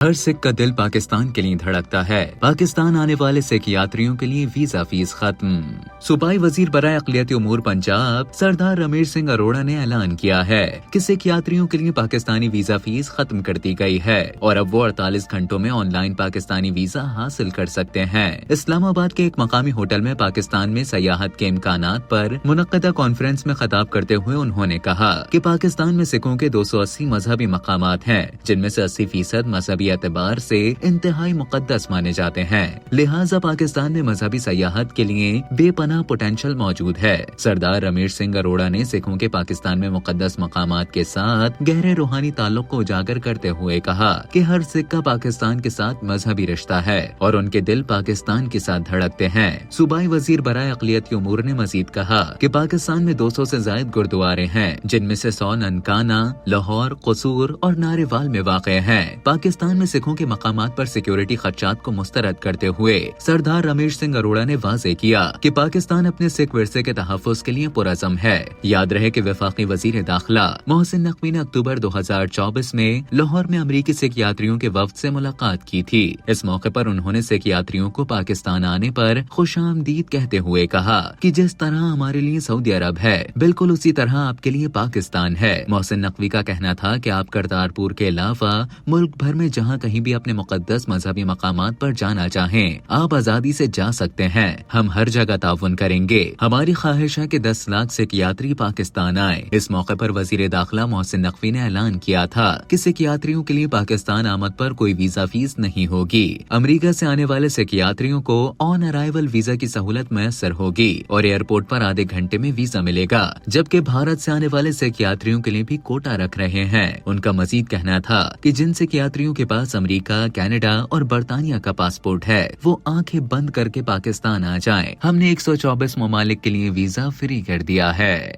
हर सिख का दिल पाकिस्तान के लिए धड़कता है। पाकिस्तान आने वाले सिख यात्रियों के लिए वीजा फीस खत्म। सूबाई वजीर बराए अक़लियती उमूर पंजाब सरदार रमेश सिंह अरोड़ा ने ऐलान किया है कि सिख यात्रियों के लिए पाकिस्तानी वीजा फीस खत्म कर दी गई है और अब वो 48 घंटों में ऑनलाइन पाकिस्तानी वीजा हासिल कर सकते हैं। इस्लामाबाद के एक मकामी होटल में पाकिस्तान में सयाहत के इम्कानात पर मुनक्कदा कॉन्फ्रेंस में खिताब करते हुए उन्होंने कहा कि पाकिस्तान में सिखों के 280 मजहबी मकामात हैं, जिनमें से 80% मजहबी एतबार से इंतहाई मुकद्दस माने जाते हैं। लिहाजा पाकिस्तान में मजहबी सयाहत के लिए बेपनाह पोटेंशियल मौजूद है। सरदार रमेश सिंह अरोड़ा ने सिखों के पाकिस्तान में मुकद्दस मकामात के साथ गहरे रूहानी ताल्लुक को उजागर करते हुए कहा कि हर सिख का पाकिस्तान के साथ मजहबी रिश्ता है और उनके दिल पाकिस्तान के साथ धड़कते हैं। सूबाई वजीर बराए अक़लियती उमूर ने मजीद कहा कि पाकिस्तान में 200 से जायद गुरुद्वारे हैं, जिनमें से 100 ननकाना, लाहौर, कसूर और नारेवाल में वाक़ हैं। पाकिस्तान में सिखों के मकामात पर सिक्योरिटी खदशात को मुस्तरद करते हुए सरदार रमेश सिंह अरोड़ा ने वाज़ेह किया कि पाकिस्तान अपने सिख विरसे के तहफ़्फ़ुज़ के लिए पुरअज़्म है। याद रहे कि वफाकी वज़ीर दाखिला मोहसिन नकवी ने अक्टूबर 2024 में लाहौर में अमरीकी सिख यात्रियों के वफ़द से मुलाकात की थी। इस मौके पर उन्होंने सिख यात्रियों को पाकिस्तान आने पर खुशामदीद कहते हुए कहा कि जिस तरह हमारे लिए सऊदी अरब है, बिल्कुल उसी तरह आपके लिए पाकिस्तान है। मोहसिन नकवी का कहना था कि आप करतारपुर के अलावा मुल्क भर में जहाँ कहीं भी अपने मुकद्दस मजहबी मकामात पर जाना चाहें, आप आजादी से जा सकते हैं। हम हर जगह ताउन करेंगे। हमारी ख्वाहिश है कि 10 लाख सिख यात्री पाकिस्तान आए। इस मौके पर वजीर दाखिला मोहसिन नकवी ने ऐलान किया था कि सिख यात्रियों के लिए पाकिस्तान आमद पर कोई वीजा फीस नहीं होगी। अमेरिका से आने वाले सिख यात्रियों को ऑन अराइवल वीजा की सहूलत मैसर होगी और एयरपोर्ट पर आधे घंटे में वीजा मिलेगा, जबकि भारत से आने वाले सिख यात्रियों के लिए भी कोटा रख रहे हैं। उनका मजीद कहना था कि जिन सिख यात्रियों के पास अमेरिका, कनाडा और बर्तानिया का पासपोर्ट है, वो आंखें बंद करके पाकिस्तान आ जाएं। हमने 124 ममालिक के लिए वीजा फ्री कर दिया है।